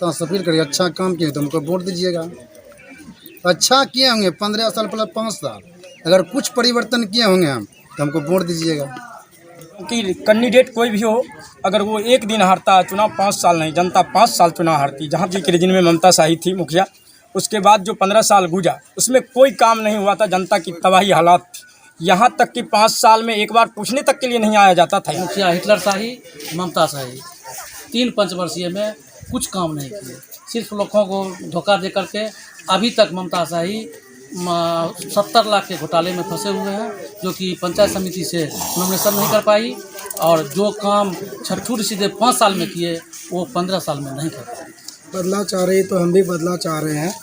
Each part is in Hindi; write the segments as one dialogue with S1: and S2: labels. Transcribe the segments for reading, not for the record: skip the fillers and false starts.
S1: तो अपील करिए, अच्छा काम किए तो हमको वोट दीजिएगा। अच्छा किए होंगे 15 साल प्लस 5 साल, अगर कुछ परिवर्तन किए होंगे हम तो हमको वोट दीजिएगा।
S2: कि कैंडिडेट कोई भी हो, अगर वो एक दिन हारता है चुनाव, 5 साल नहीं, जनता 5 साल चुनाव हारती। जहाँ जी के जिनमें ममता शाही थी मुखिया, उसके बाद जो 15 साल गुजरा उसमें कोई काम नहीं हुआ था, जनता की तबाही हालात थी। यहाँ तक कि 5 साल में एक बार पूछने तक के लिए नहीं आया जाता था।
S3: मुखिया हिटलर शाही, ममता शाही, 3 पंचवर्षीय में कुछ काम नहीं किए, सिर्फ लोगों को धोखा दे करके अभी तक ममता शाही 70 लाख के घोटाले में फंसे हुए हैं, जो कि पंचायत समिति से नॉमिनेशन नहीं कर पाई, और जो काम छठू ऋषिदेव 5 साल में किए वो 15 साल में नहीं कर पाए।
S1: बदलाव चाह रही तो हम भी बदलाव चाह रहे हैं,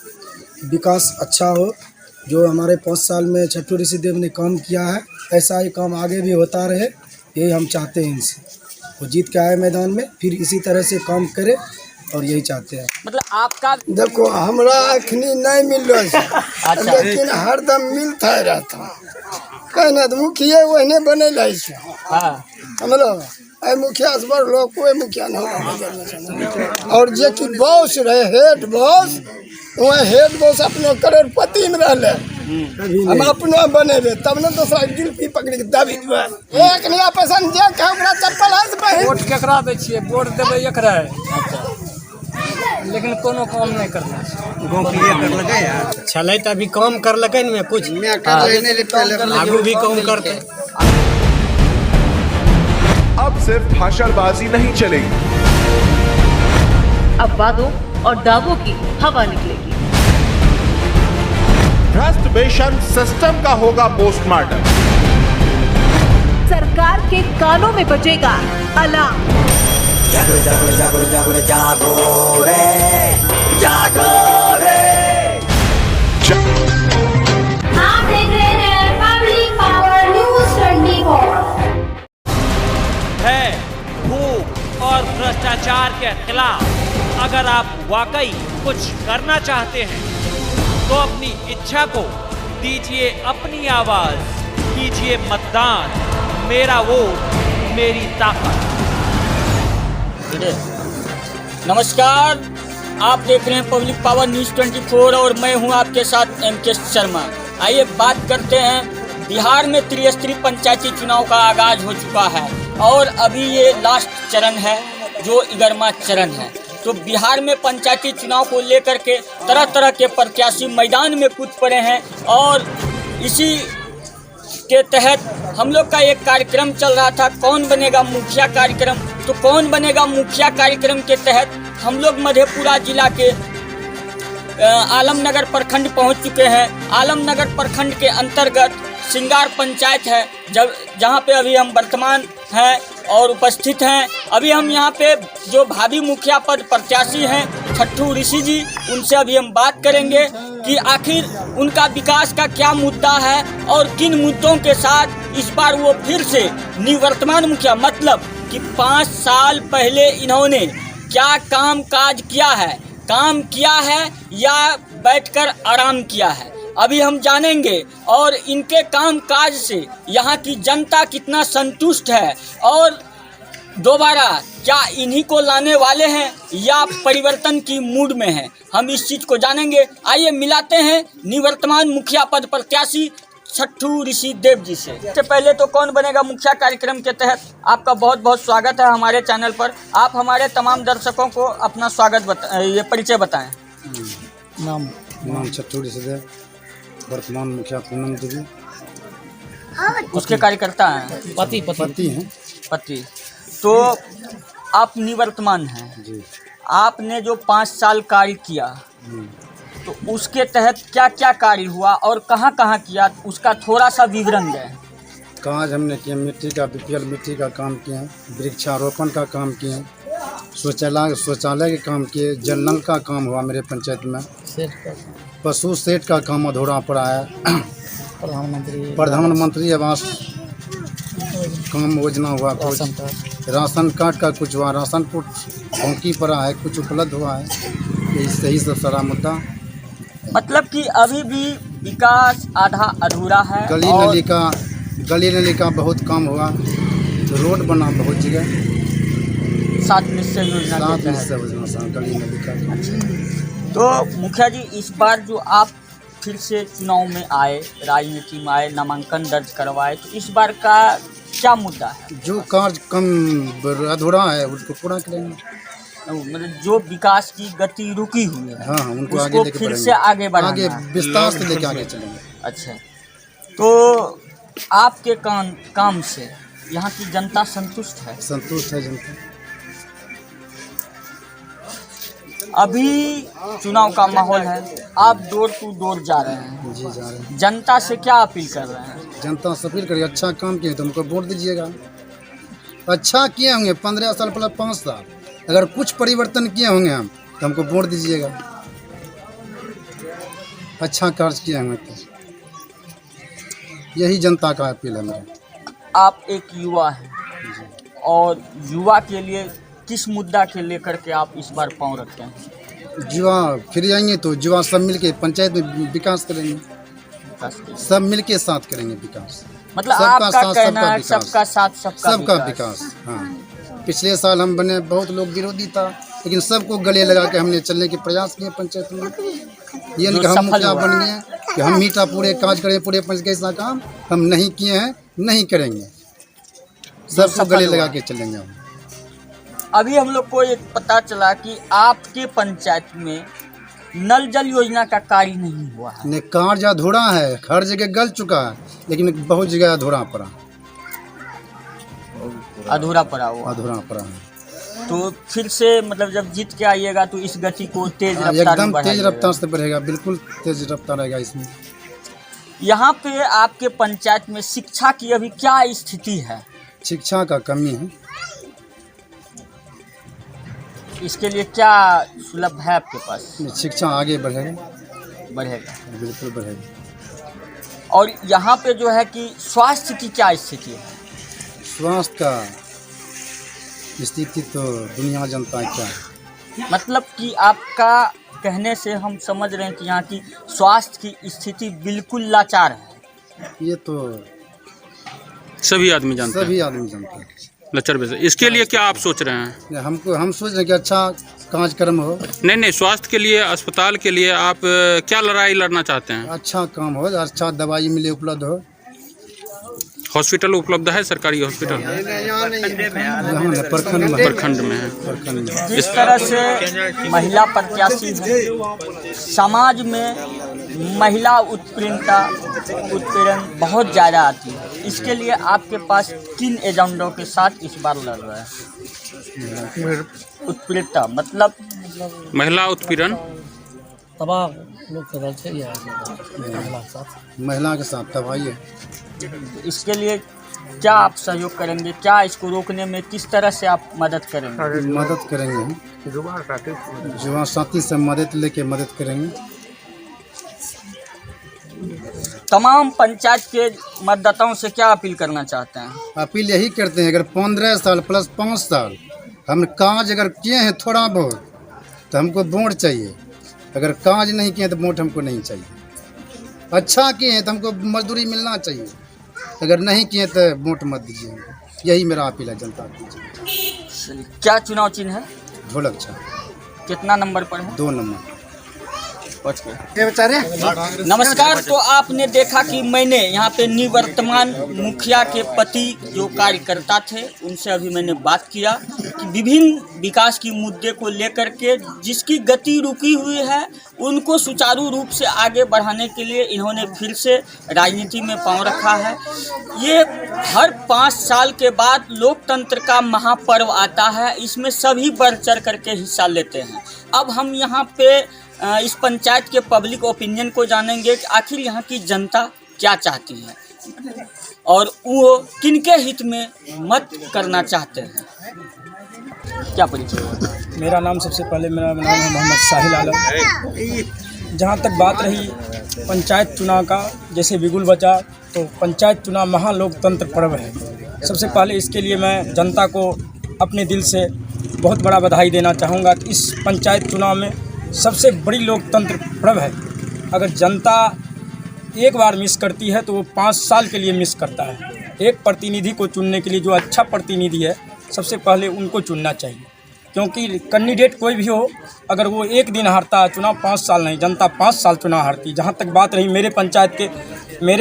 S1: विकास अच्छा हो। जो हमारे 5 साल में छठू ऋषिदेव ने काम किया है, ऐसा ही काम आगे भी होता रहे, यही हम चाहते हैं इनसे। वो जीत के आए मैदान में, फिर इसी तरह से काम करे, और यही चाहते हैं।
S2: मतलब आपका
S1: देखो हमरा अखनी नहीं मिल रहा है,
S2: अच्छा।
S1: लेकिन हरदम मिलता रहता कहना तो मुखिया वहने बने
S2: हाँ।
S1: हमलो मुखिया से बड़ लोग कोई मुखिया नहीं। और जे कि बॉस रहे, हेड बॉस, वह हेड बॉस अपने करोड़पति में रहले, हम अपना बने तब न दूसरा दिल की पकड़ के दाबी एक नया पसंद जे हमरा चप्पल हाथ पे
S2: वोट केकरा दै छियै, वोट देबै एकरा, लेकिन कोनो काम नहीं करना गाँव के लिए करलकै यार छलै त अभी काम करलकै न, कुछ आगू भी काम करते।
S4: अब सिर्फ भाषणबाजी नहीं चलेगी,
S5: अब वादों और दावों की हवा निकलेगी।
S4: भ्रष्ट बेशन सिस्टम का होगा पोस्टमार्टम,
S5: सरकार के कानों में बजेगा अलार्म।
S6: जागो जागो जागो जागो जागो रे, जागो रे।
S7: आप देख रहे हैं पब्लिक पावर न्यूज़ 24।
S8: है भूख और भ्रष्टाचार के खिलाफ अगर आप वाकई कुछ करना चाहते हैं तो अपनी इच्छा को दीजिए अपनी आवाज, कीजिए मतदान, मेरा वोट मेरी ताकत।
S2: नमस्कार, आप देख रहे हैं पब्लिक पावर न्यूज़ 24 और मैं हूं आपके साथ MK शर्मा। आइए बात करते हैं। बिहार में त्रिस्तरीय पंचायती चुनाव का आगाज हो चुका है और अभी ये लास्ट चरण है, जो 11वां चरण है। तो बिहार में पंचायती चुनाव को लेकर के तरह तरह के प्रत्याशी मैदान में कूद पड़े हैं, और इसी के तहत हम लोग का एक कार्यक्रम चल रहा था, कौन बनेगा मुखिया कार्यक्रम। तो कौन बनेगा मुखिया कार्यक्रम के तहत हम लोग मधेपुरा जिला के आलमनगर प्रखंड पहुंच चुके हैं। आलमनगर प्रखंड के अंतर्गत सिंगार पंचायत है, जहां पे अभी हम वर्तमान हैं और उपस्थित हैं। अभी हम यहां पे जो भावी मुखिया पद प्रत्याशी हैं छठू ऋषि जी, उनसे अभी हम बात करेंगे कि आखिर उनका विकास का क्या मुद्दा है और किन मुद्दों के साथ इस बार वो फिर से निवर्तमान मुखिया, मतलब कि 5 साल पहले इन्होंने क्या काम काज किया है, काम किया है या बैठकर आराम किया है, अभी हम जानेंगे। और इनके काम काज से यहाँ की जनता कितना संतुष्ट है, और दोबारा क्या इन्हीं को लाने वाले हैं या परिवर्तन की मूड में हैं, हम इस चीज़ को जानेंगे। आइए मिलाते हैं निवर्तमान मुखिया पद प्रत्याशी छठू ऋषिदेव जी से। इससे पहले तो कौन बनेगा मुखिया कार्यक्रम के तहत आपका बहुत बहुत स्वागत है हमारे चैनल पर। आप हमारे तमाम दर्शकों को अपना ये परिचय बताएं।
S1: नाम छठू ऋषिदेव, वर्तमान मुखिया पूनम देवी,
S2: उसके कार्यकर्ता हैं,
S1: पति हैं।
S2: पति। तो आप निवर्तमान हैं
S1: जी। आपने
S2: जो 5 साल कार्य किया, तो उसके तहत क्या क्या कार्य हुआ और कहाँ कहाँ किया, उसका थोड़ा सा विवरण दें।
S1: काज हमने किया, मिट्टी का BPL मिट्टी का काम किए, वृक्षारोपण का काम किए, शौचालय के काम किए, जल नल का काम हुआ मेरे पंचायत में, पशु सेट का काम अधूरा पड़ा है, प्रधानमंत्री आवास काम योजना हुआ, कुछ राशन कार्ड का कुछ हुआ, राशन कुछ बाकी पड़ा है, कुछ उपलब्ध हुआ है, यही सब सारा मुद्दा।
S2: मतलब कि अभी भी विकास आधा अधूरा है। गली नली का बहुत काम हुआ, रोड बना बहुत जगह, 7 निश्चय योजना के तहत। तो मुखिया जी, इस बार जो आप फिर से चुनाव में आए, राजनीति में आए, नामांकन दर्ज करवाए, तो इस बार का क्या मुद्दा है?
S9: जो कार्य कम अधूरा है उसको पूरा करेंगे।
S2: मतलब जो विकास की गति रुकी हुई है,
S9: हाँ, उनको
S2: उसको
S9: आगे
S2: फिर से आगे बढ़ाना,
S9: आगे विस्तार से लेके आगे चलेंगे।
S2: अच्छा, तो आपके काम से यहाँ की जनता संतुष्ट है?
S9: संतुष्ट है जनता।
S2: अभी चुनाव का माहौल है, आप डोर टू डोर जा रहे हैं।
S9: जी, जा रहे हैं।
S2: जनता से क्या अपील कर रहे हैं?
S9: जनता से अपील करिए, अच्छा काम किए तो हमको वोट दीजिएगा। अच्छा किए होंगे 15 साल प्लस 5 साल, अगर कुछ परिवर्तन किए होंगे हम तो हमको वोट दीजिएगा। अच्छा कार्य किए होंगे तो यही जनता का अपील है मेरा।
S2: आप एक युवा हैं और युवा के लिए किस मुद्दा के लेकर के आप इस बार पाँव रखते हैं?
S9: युवा फिर आएंगे तो युवा सब मिलके पंचायत में विकास करेंगे, सब मिलके साथ करेंगे विकास।
S2: मतलब
S9: सबका
S2: आपका
S9: साथ,
S2: कहना
S9: सबका
S2: है
S9: विकास।
S2: सबका साथ
S9: सबका विकास। हाँ, पिछले साल हम बने, बहुत लोग विरोधी था, लेकिन सबको गले लगा के हमने चलने के प्रयास किए पंचायत में। ये नहीं कि हम मुखिया बन गए कि हम मीठा पूरे काज करें, पूरे पंचायत का काम हम नहीं किए हैं, नहीं करेंगे। सबको गले लगा के चलेंगे हम।
S2: अभी हम लोग को एक पता चला कि आपके पंचायत में नल जल योजना का कार्य नहीं हुआ है।
S9: ने कार्य अधूरा है, हर जगह गल चुका है, लेकिन बहुत जगह अधूरा पड़ा है।
S2: तो फिर से मतलब जब जीत के आइएगा तो इस गति को तेज रफ्तार में
S9: एकदम तेज
S2: बढ़ाइएगा।
S9: रफ्तार से बढ़ेगा, बिल्कुल तेज रफ्तार रहेगा इसमें।
S2: यहाँ पे आपके पंचायत में शिक्षा की अभी क्या स्थिति है?
S9: शिक्षा का कमी है।
S2: इसके लिए क्या सुलभ है आपके पास?
S9: शिक्षा आगे बढ़ेगा, बिल्कुल बढ़ेगा।
S2: और यहाँ पे जो है कि स्वास्थ्य की क्या स्थिति है?
S9: स्वास्थ्य का स्थिति तो दुनिया जनता क्या है।
S2: मतलब कि आपका कहने से हम समझ रहे हैं कि यहाँ की स्वास्थ्य की स्थिति बिल्कुल लाचार है।
S9: ये तो
S10: सभी आदमी जानते
S9: हैं।
S10: लचर वैसे इसके लिए क्या आप सोच रहे हैं?
S9: हम सोच रहे हैं कि अच्छा कार्यक्रम हो।
S10: नहीं, स्वास्थ्य के लिए, अस्पताल के लिए आप क्या लड़ाई लड़ना चाहते हैं?
S9: अच्छा काम हो, अच्छा दवाई मिले, उपलब्ध हो।
S10: हॉस्पिटल उपलब्ध है? सरकारी हॉस्पिटल प्रखंड में है।
S2: जिस तरह से महिला प्रत्याशी है, समाज में महिला उत्पीड़न बहुत ज़्यादा आती है। इसके लिए आपके पास किन एजेंडों के साथ इस बार लड़ रहे हैं? उत्पीड़िता मतलब
S10: महिला उत्पीड़न
S3: तबाह लोग
S9: महिला के साथ तबाही है।
S2: इसके लिए क्या आप सहयोग करेंगे? क्या इसको रोकने में किस तरह से आप मदद करेंगे?
S9: मदद करेंगे, युवा साथी से मदद करेंगे।
S2: तमाम पंचायत के मतदाताओं से क्या अपील करना चाहते हैं?
S9: अपील यही करते हैं, अगर 15 साल प्लस 5 साल हम काज अगर किए हैं थोड़ा बहुत तो हमको वोट चाहिए। अगर काज नहीं किए तो वोट हमको नहीं चाहिए। अच्छा किए हैं तो हमको मजदूरी मिलना चाहिए, अगर नहीं किए तो वोट मत दीजिए। यही मेरा अपील है जनता की।
S2: क्या चुनाव चिन्ह है?
S9: ढोलक छा।
S2: कितना नंबर पर है?
S9: 2 नंबर।
S2: नमस्कार। तो आपने देखा कि मैंने यहाँ पे निवर्तमान मुखिया के पति जो कार्यकर्ता थे उनसे अभी मैंने बात किया कि विभिन्न विकास की मुद्दे को लेकर के जिसकी गति रुकी हुई है उनको सुचारू रूप से आगे बढ़ाने के लिए इन्होंने फिर से राजनीति में पांव रखा है। ये हर 5 साल के बाद लोकतंत्र का महापर्व आता है, इसमें सभी बढ़ चढ़ करके हिस्सा लेते हैं। अब हम यहाँ पे इस पंचायत के पब्लिक ओपिनियन को जानेंगे कि आखिर यहाँ की जनता क्या चाहती है और वो किनके हित में मत करना चाहते हैं। क्या परिचय?
S11: मेरा नाम है मोहम्मद साहिल आलम। जहाँ तक बात रही पंचायत चुनाव का, जैसे बिगुल बचा, तो पंचायत चुनाव महालोकतंत्र पर्व है। सबसे पहले इसके लिए मैं जनता को अपने दिल से बहुत बड़ा बधाई देना चाहूँगा कि इस पंचायत चुनाव में सबसे बड़ी लोकतंत्र पर्व है। अगर जनता एक बार मिस करती है तो वो 5 साल के लिए मिस करता है। एक प्रतिनिधि को चुनने के लिए जो अच्छा प्रतिनिधि है सबसे पहले उनको चुनना चाहिए। क्योंकि कैंडिडेट कोई भी हो, अगर वो एक दिन हारता है चुनाव, 5 साल नहीं, जनता 5 साल चुनाव हारती। जहाँ तक बात रही मेरे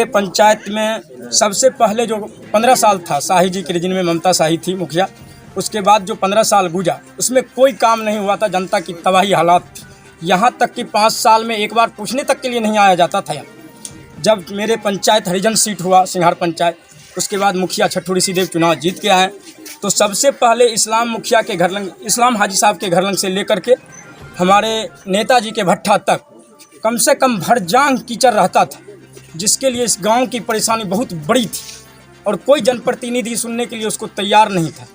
S11: पंचायत में सबसे पहले जो 15 साल था शाही जी के रिजिन में ममता शाही थी मुखिया, उसके बाद जो 15 साल गुजरा उसमें कोई काम नहीं हुआ था, जनता की तबाही हालात थी। यहाँ तक कि 5 साल में एक बार पूछने तक के लिए नहीं आया जाता था। जब मेरे पंचायत हरिजन सीट हुआ सिंघार पंचायत, उसके बाद मुखिया छट्टू ऋषिदेव चुनाव जीत के आए, तो सबसे पहले इस्लाम मुखिया के घर लंग, इस्लाम हाजी साहब के घर लंग से लेकर के हमारे नेताजी के भट्ठा तक कम से कम भरजांग कीचड़ रहता था, जिसके लिए इस गांव की परेशानी बहुत बड़ी थी और कोई जनप्रतिनिधि सुनने के लिए उसको तैयार नहीं था।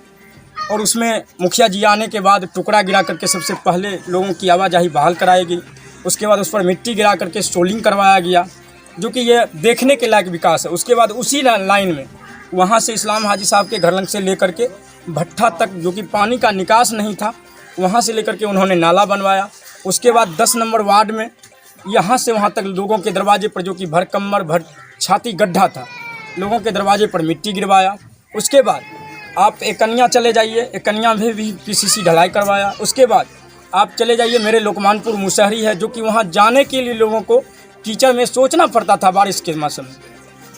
S11: और उसमें मुखिया जी आने के बाद टुकड़ा गिरा करके सबसे पहले लोगों की आवाजाही बहाल कराई गई। उसके बाद उस पर मिट्टी गिरा करके सोलिंग करवाया गया, जो कि ये देखने के लायक विकास है। उसके बाद उसी लाइन में वहाँ से इस्लाम हाजी साहब के घर लंग से लेकर के भट्ठा तक, जो कि पानी का निकास नहीं था, वहाँ से लेकर के उन्होंने नाला बनवाया। उसके बाद 10 नंबर वार्ड में यहाँ से वहाँ तक लोगों के दरवाजे पर, जो कि भर कमर भर छाती गड्ढा था, लोगों के दरवाजे पर मिट्टी गिरवाया। उसके बाद आप एकनिया चले जाइए, एकनिया में भी पीसीसी ढलाई करवाया। उसके बाद आप चले जाइए मेरे लोकमानपुर मुसहरी है, जो कि वहाँ जाने के लिए लोगों को कीचड़ में सोचना पड़ता था बारिश के मौसम में,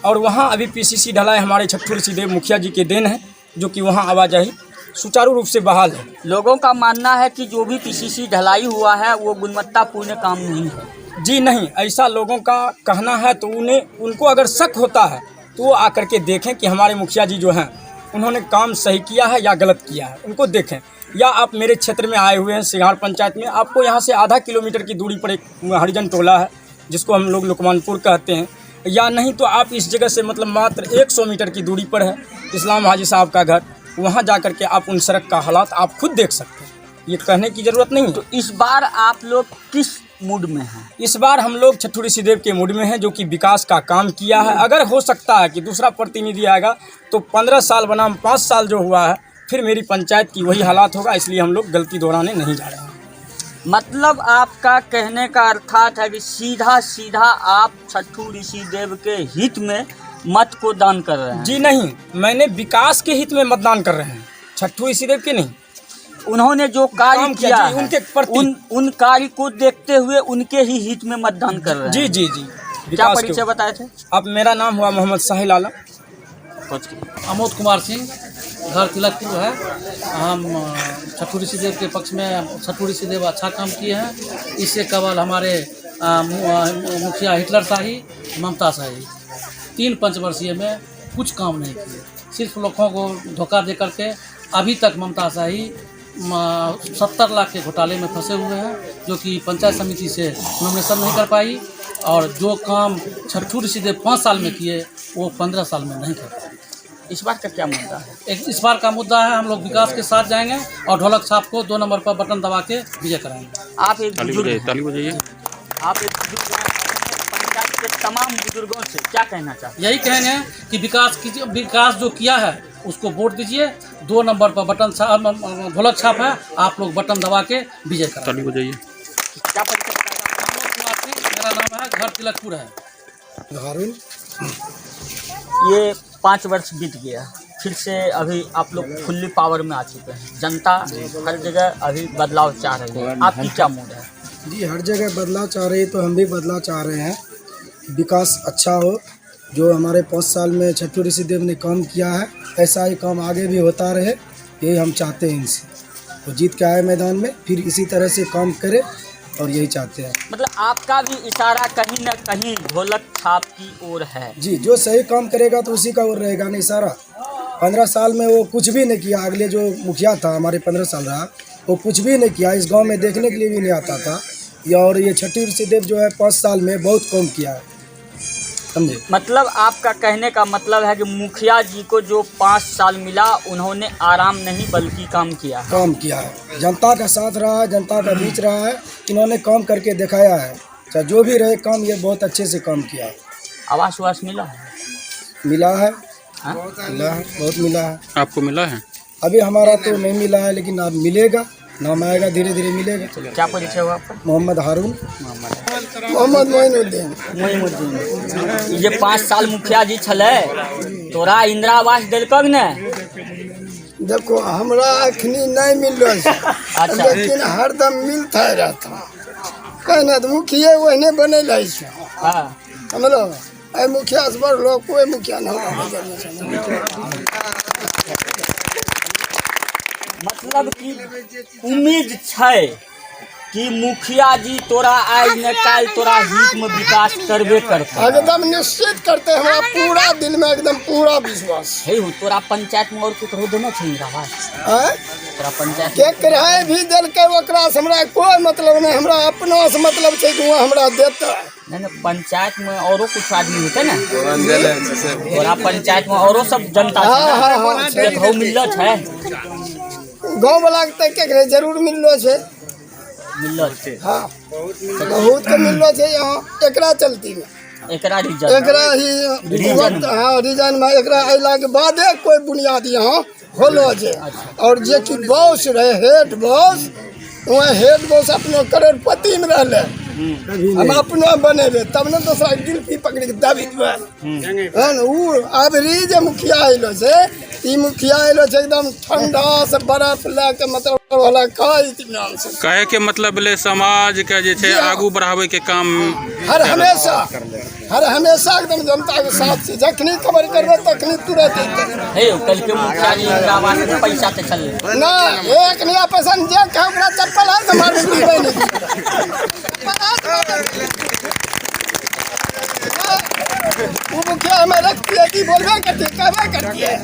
S11: और वहाँ अभी पीसीसी ढलाई हमारे छट्टू ऋषिदेव मुखिया जी के देन है, जो कि वहाँ आवाजाही सुचारू रूप से बहाल है।
S2: लोगों का मानना है कि जो भी पीसीसी ढलाई हुआ है वो गुणवत्तापूर्ण काम नहीं है।
S11: जी नहीं, ऐसा लोगों का कहना है, तो उनको अगर शक होता है तो वो आकर के देखें कि हमारे मुखिया जी जो हैं उन्होंने काम सही किया है या गलत किया है, उनको देखें। या आप मेरे क्षेत्र में आए हुए हैं सिंघार पंचायत में, आपको यहाँ से आधा किलोमीटर की दूरी पर एक हरिजन टोला है जिसको हम लोग लोकमानपुर कहते हैं, या नहीं तो आप इस जगह से मतलब मात्र 100 मीटर की दूरी पर है इस्लाम हाजी साहब का घर, वहाँ जा कर के आप उन सड़क का हालात आप खुद देख सकते हैं, ये कहने की ज़रूरत नहीं।
S2: तो इस बार आप लोग किस मूड में हैं?
S11: इस बार हम लोग छट्टू ऋषिदेव के मूड में हैं, जो कि विकास का काम किया है। अगर हो सकता है कि दूसरा प्रतिनिधि आएगा तो 15 साल बनाम 5 साल जो हुआ है, फिर मेरी पंचायत की वही हालात होगा, इसलिए हम लोग गलती दोहराने नहीं जा रहे हैं।
S2: मतलब आपका कहने का अर्थात है कि सीधा सीधा आप छट्टू ऋषिदेव के हित में मत को दान कर रहे हैं?
S11: जी नहीं, मैंने विकास के हित में मतदान कर रहे हैं, छट्टू ऋषिदेव के नहीं।
S2: उन्होंने जो कार्य किया है,
S11: उनके प्रति
S2: उन कार्य को देखते हुए उनके ही हित में मतदान कर रहे हैं।
S11: जी जी जी।
S2: क्या परिचय बताए थे?
S11: अब मेरा नाम हुआ मोहम्मद साहिल आलम।
S3: अमोद कुमार सिंह, घर तिलकपुर है। हम छट्टू ऋषिदेव के पक्ष में, छट्टू ऋषिदेव अच्छा काम किए हैं। इससे केवल हमारे मुखिया हिटलर शाही, ममता शाही 3 पंचवर्षीय में कुछ काम नहीं किए, सिर्फ लोगों को धोखा दे करके अभी तक ममता शाही 70 लाख के घोटाले में फंसे हुए हैं, जो कि पंचायत समिति से नॉमिनेशन नहीं कर पाई, और जो काम छट्टू ऋषिदेव 5 साल में किए वो 15 साल में नहीं कर पाए।
S2: इस बार का क्या मुद्दा है?
S3: इस बार का मुद्दा है, हम लोग विकास के साथ जाएंगे और ढोलक छाप को 2 नंबर पर बटन दबा के विजय कराएंगे।
S2: आप एक बुजुर्ग हैं, पंचायत के तमाम बुजुर्गों से क्या कहना चाहते हैं?
S3: यही कहेंगे कि विकास जो किया है उसको वोट दीजिए, 2 नंबर पर बटन ढोलक छाप है, आप लोग बटन दबा के विजय कराएंगे।
S2: क्या परिचय बताएगा?
S3: मेरा नाम है, घर तिलकपुर है।
S2: ये 5 वर्ष बीत गया, फिर से अभी आप लोग फुल्ली पावर में आ चुके हैं, जनता हर जगह अभी बदलाव चाह रही है, आपकी क्या मूड है?
S1: जी, हर जगह बदलाव चाह रही है, तो हम भी बदलाव चाह रहे हैं, विकास अच्छा हो। जो हमारे 5 साल में छट्टू ऋषिदेव ने काम किया है, ऐसा ही काम आगे भी होता रहे, यही हम चाहते हैं इनसे। वो जीत के आए मैदान में, फिर इसी तरह से काम करे, और यही चाहते हैं।
S2: मतलब आपका भी इशारा कहीं न कहीं ढोलक छाप की ओर है?
S1: जी, जो सही काम करेगा तो उसी का ओर रहेगा ना इशारा। 15 साल में वो कुछ भी नहीं किया, अगले जो मुखिया था हमारे 15 साल रहा, वो कुछ भी नहीं किया, इस गांव में देखने के लिए भी नहीं आता था। और ये छट्टू ऋषिदेव जो है 5 साल में बहुत कम किया है, समझे?
S2: मतलब आपका कहने का मतलब है कि मुखिया जी को जो 5 साल मिला, उन्होंने आराम नहीं बल्कि काम किया है,
S1: जनता का साथ रहा है, जनता का बीच रहा है, इन्होंने काम करके दिखाया है। चाहे जो भी रहे काम, ये बहुत अच्छे से काम किया है।
S2: आवास वास मिला है?
S1: मिला है, बहुत मिला है।
S10: आपको मिला है?
S1: अभी हमारा तो नहीं मिला है, लेकिन अब मिलेगा, नाम आएगा, धीरे धीरे मिलेगा।
S2: क्या परिचय हुआ आपका?
S1: मोहम्मद हारून, मोहम्मद मोइनुद्दीन।
S2: ये 5 साल मुखिया जी छले, तोरा इंदिरा आवास दिलकब ने?
S1: देखो हमरा अखनी नहीं मिल रहा है लेकिन हरदम मिलता रहता कहना तो मुखिया वही बने समझ लो आई मुखिया से बड़ लोग कोई मुखिया नहीं होगा
S2: मतलब कि उम्मीद है कि मुखिया जी तोरा आज न काल तोरा हित में विकास करबे करते
S1: एकदम निश्चित करते हैं हमारा पूरा दिल में एकदम पूरा विश्वास
S2: है हो तोरा पंचायत में और केकरो देना चाहिए तोरा पंचायत
S1: के किराए भी दिल के ओकरा से हमरा कोई मतलब नहीं हमरा अपना से मतलब छै कि वो हमरा देता
S2: नहीं पंचायत में औरो कुछ आदमी होते ना तोरा पंचायत में औरो सब जनता देखो मिलत है
S1: गाँव वाला के जरूर मिललो छै हाँ बहुत के मिललो छै यहाँ एकरा चलती में
S2: एकरा
S1: ही हाँ रीजन में एकरा अयला के बादे कोई बुनियाद यहाँ होलो छै और जे कि बॉस रहे हेड बॉस वहाँ हेड बॉस अपने करोड़पति में रहले हम अपना बनेबे तब न दूसरा दिल की पकड़ के दाबी देबे अब रीज मुखिया अयलो छै ई मुखिया अयलो छै एकदम ठंडा से बर्फ लेके मतलब वाला का इत्मीनान से
S10: कहे के मतलब ले समाज के जे छै आगू बढ़ावे के काम
S1: हर हमेशा एकदम जनता के साथ से जखनी खबर करबे तखनी तुरंत
S2: हे कल के मुखिया जी आवास में पैसा ते चल
S1: ना एक नया पैसा जे के हमरा चप्पल है से मार दीबे नहीं वो मुखिया हमें रखती है कि बोलबे करती कहबे करती है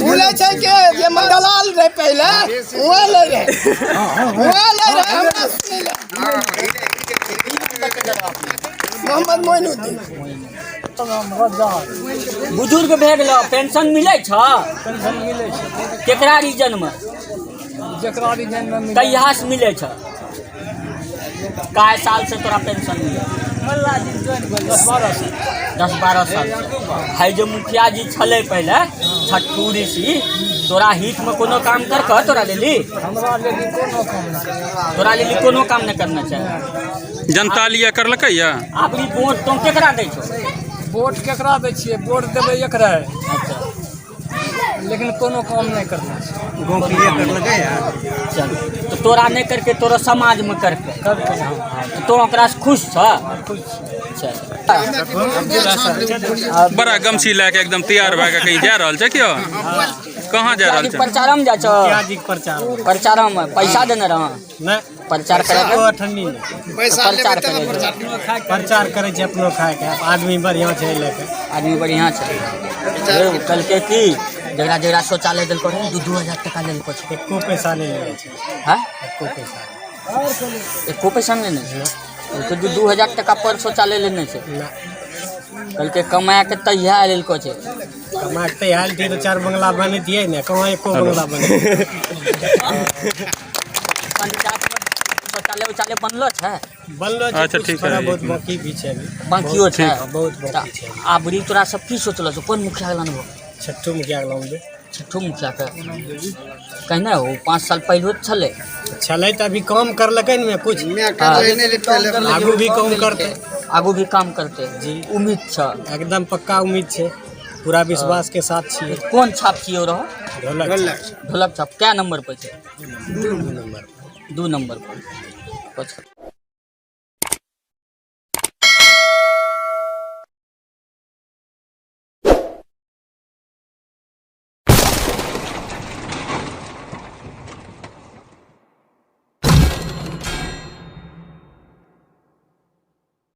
S1: बोले छै के ये मंडलाल रहे पहले वो ले रहे हमरा सुनी ले मोहम्मद मोइनुद्दीन
S2: बुजुर्ग भए गेल पेंशन मिले छ केकरा रीजन में कहिया से मिले छ काय साल से तोरा पेंशन मिले 10-12 साल है जो मुखिया जी छले पहले छठू ऋषि तोरा हित में कोनो काम कर तोरा लेली कोनो काम नहीं करना चाहिए
S10: जनता लिए करलकै या
S2: आपनी वोट तो केकरा दै छो
S11: वोट केकरा दै छियै वोट देबै एकरा लेकिन कोनो काम नहीं करना
S2: गाँव के लिए करलकै चल तो तोरा नहीं करके तोरा समाज में करके तो ओकरा से खुश छ
S10: बड़ा गमछी लेके एकदम तैयार भए के कहीं जा रहल छै क्यों कहाँ जा रहल छै
S2: प्रचार में जा छो प्रचार में पैसा देने रह प्रचार करे
S11: ठंडी
S2: प्रचार
S11: करे छै अपनो खाए के आदमी बढ़िया छै लेके
S2: आदमी बढ़िया छै कल के की जरा शौचालय दिल को 2,000 टका ले को छै
S11: एको पैसा नहीं ले छै
S2: हां
S11: एको
S2: पैसा नहीं लेने छै तो 2,000 टका पर शौचालय लेने छै कल के कमाया के तैयार लेल को छै
S11: कमाया के तैयार थी तो 4 बंगला बने दिए ने कहाँ एको बंगला बने
S2: पंचायत में शौचालय बनलो छै
S10: अच्छा ठीक है
S11: बहुत बाकी भी छै
S2: बाकियो छै
S11: बहुत बाकी छै
S2: आबरी तोरा सब की सोचलो छ कोन मुखिया लान हो
S11: छठू मुखिया लान
S2: छठू मुखिया के कहना हो 5 साल पहले छले
S11: तो अभी काम करलकै न कुछ आगू भी काम करते जी
S2: उम्मीद छ
S11: एकदम पक्का उम्मीद छै पूरा विश्वास के साथ छियै
S2: कौन छाप छियै रहो ढोलक छाप क्या नंबर पर छै 2 नंबर पर